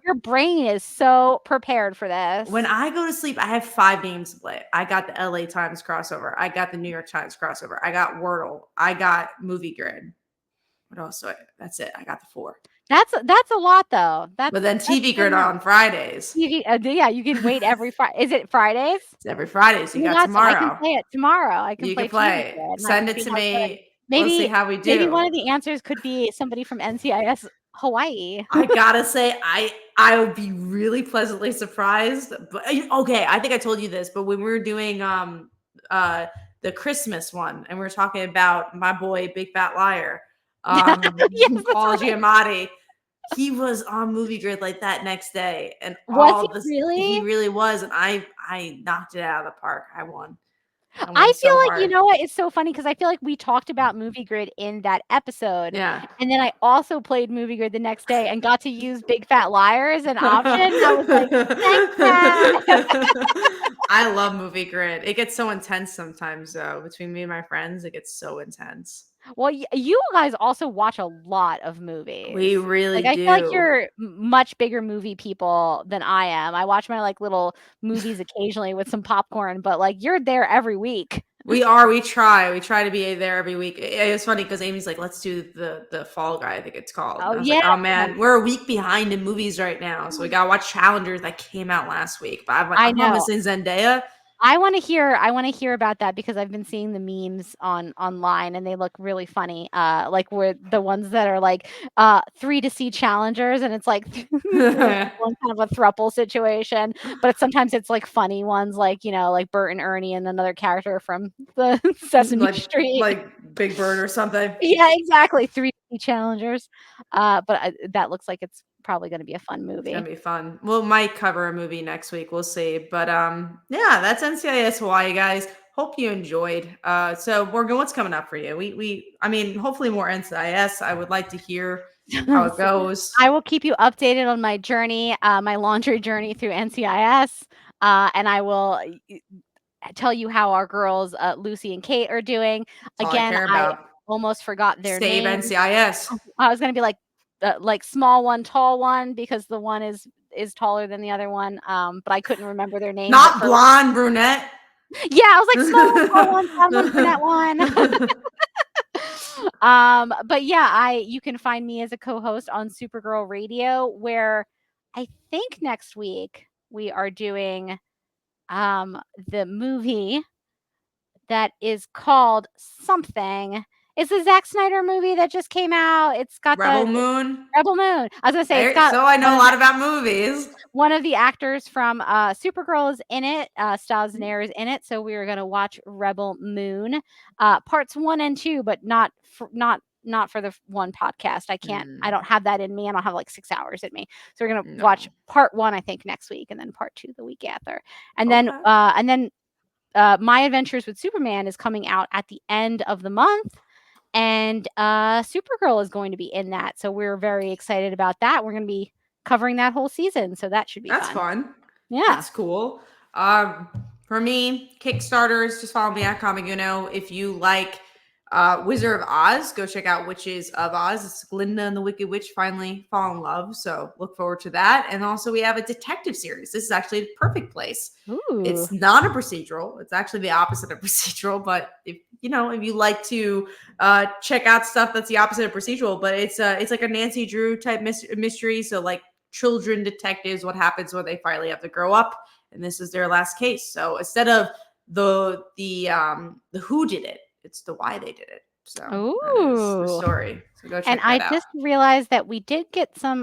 Your brain is so prepared for this. When I go to sleep, I have 5 games to play. I got the LA Times crossover. I got the New York Times crossover. I got Wordle. I got Movie Grid. What else? That's it. I got the 4. That's a lot though. But then That's TV Grid on Fridays. you can wait every Friday. Is it Fridays? It's every Friday. So you got I tomorrow. can play it tomorrow. I can You play can play. TV Grid, Send it to me. Maybe, We'll see how we do. Maybe one of the answers could be somebody from NCIS Hawaii. I gotta say, I would be really pleasantly surprised. But okay, I think I told you this, but when we were doing the Christmas one, and we were talking about my boy Big Fat Liar, Yes, Paul Giamatti, he was on Movie Grid like that next day, and was he really? He really was, and I knocked it out of the park. I won. I feel like, you know what? It's so funny because I feel like we talked about Movie Grid in that episode. Yeah. And then I also played Movie Grid the next day and got to use Big Fat Liar as an option. I was like, thanks, I love Movie Grid. It gets so intense sometimes, though. Between me and my friends, it gets so intense. Well, you guys also watch a lot of movies. We really do. I feel like you're much bigger movie people than I am. I watch my little movies occasionally with some popcorn, but you're there every week. We are. We try to be there every week. It was funny because Amy's like, let's do the Fall Guy, I think it's called. Oh, yeah. Like, oh man, we're a week behind in movies right now. So we got to watch Challengers that came out last week. But I'm missing Zendaya. I want to hear about that because I've been seeing the memes online and they look really funny. Where the ones that are 3 to see challengers and it's one kind of a throuple situation, but sometimes it's funny ones like Bert and Ernie and another character from the Sesame Street, like Big Bird or something. Yeah, exactly. 3 to see challengers. But that looks like it's probably going to be a fun movie. It's gonna be fun. We'll might cover a movie next week. We'll see. But yeah, that's NCIS Hawaii, guys. Hope you enjoyed. So Morgan, what's coming up for you? I mean, hopefully more NCIS. I would like to hear how it goes. I will keep you updated on my journey, my laundry journey through NCIS, and I will tell you how our girls Lucy and Kate are doing. Again, I almost forgot their name. names. NCIS. I was going to be small one, tall one, because the one is taller than the other one. But I couldn't remember their names. Not blonde, brunette. Yeah, I was like small one, tall one, blonde one, brunette one. But yeah, you can find me as a co-host on Supergirl Radio, where I think next week we are doing the movie that is called something. It's a Zack Snyder movie that just came out. It's got Rebel Moon. Rebel Moon. I was gonna say it's got. So I know a lot about movies. One of the actors from Supergirl is in it. Styles and Air is in it. So we are gonna watch Rebel Moon, parts 1 and 2, but not for the one podcast. I can't. I don't have that in me. I don't have 6 hours in me. So we're gonna watch part 1, I think, next week, and then part 2 the week after, and then My Adventures with Superman is coming out at the end of the month. And Supergirl is going to be in that. So we're very excited about that. We're going to be covering that whole season. So that should be fun. Yeah. That's cool. For me, Kickstarters, just follow me at Kamaguno. If you like Wizard of Oz, go check out Witches of Oz. It's Glinda and the Wicked Witch finally fall in love. So look forward to that. And also we have a detective series. This is actually a perfect place. Ooh. It's not a procedural. It's actually the opposite of procedural. But if you like to check out stuff that's the opposite of procedural, but it's like a Nancy Drew type mystery. So children detectives, what happens when they finally have to grow up, and this is their last case. So instead of the who did it, it's the why they did it. So that is the story. So go check that out. And I just realized that we did get some.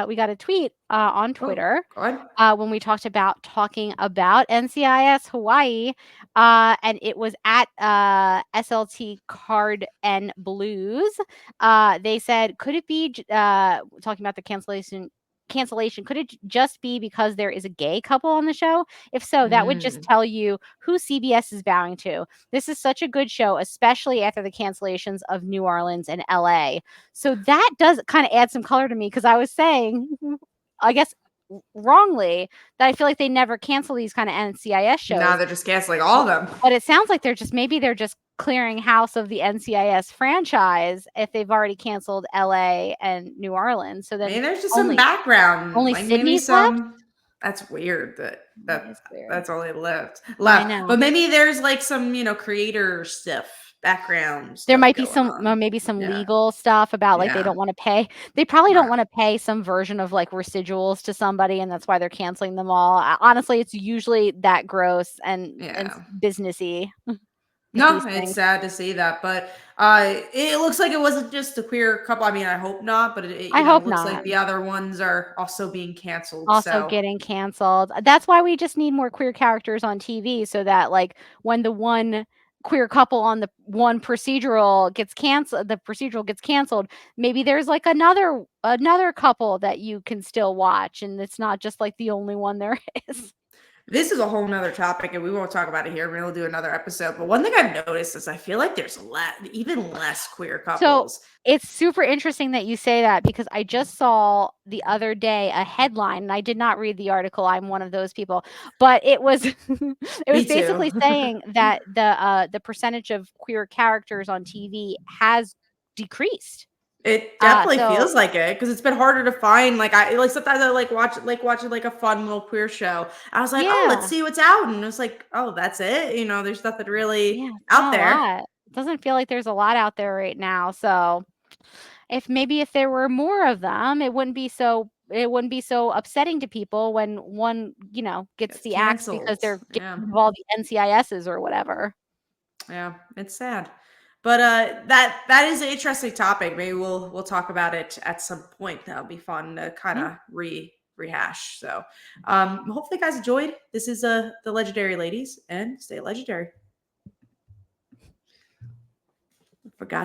We got a tweet on Twitter when we talking about NCIS Hawaii, and it was at SLT Card and Blues. They said, could it be talking about the cancellation? Could it just be because there is a gay couple on the show? If so, that would just tell you who CBS is bowing to. This is such a good show, especially after the cancellations of New Orleans and LA. So that does kind of add some color to me, because I was saying, I guess wrongly that I feel like they never cancel these kind of NCIS Now shows. they're just canceling all of them. But it sounds like maybe they're just clearing house of the NCIS franchise if they've already canceled LA and New Orleans. So then Maybe there's just some background, only like maybe Sydney's left. some. That's weird That is weird. that's all they left. I know. But maybe there's like some creator stuff, background There stuff might be going on. maybe some Yeah. legal stuff about like they Yeah. don't want to pay. They probably don't Right. want to pay some version of like residuals to somebody, and that's why they're canceling them all. Honestly, it's usually that gross and Yeah. businessy. With No, these it's things. sad to see that, but it looks like it wasn't just a queer couple. I mean, I hope not, but it I hope looks like not. the other ones are also being canceled. Also So getting canceled. That's why we just need more queer characters on TV so that like when the one queer couple on the one procedural gets canceled, the procedural gets canceled, maybe there's like another couple that you can still watch and it's not just like the only one there is. this is a whole nother topic, and we won't talk about it here. We'll do another episode. But one thing I've noticed is I feel like there's even less queer So couples. it's super interesting that you say that because I just saw the other day a headline and I did not read the article. I'm one of those people, but it was it Me was too. basically saying that the percentage of queer characters on TV has decreased. It definitely So feels like it because it's been harder to find. Like I like sometimes I like watching like a fun little queer show. I was like, oh, let's yeah, see what's out, and it was like, oh, that's it. There's nothing really yeah, it's out not a there. lot. It doesn't feel like there's a lot out there right now. So if there were more of them, it wouldn't be so upsetting to people when one, gets It's the axe because canceled. they're getting Yeah. rid of all the NCISs or whatever. Yeah, it's sad. But that is an interesting topic. Maybe we'll talk about it at some point. That'll be fun to kind Yeah. of rehash. So hopefully you guys enjoyed. This is the Legendary Ladies, and stay legendary. Forgot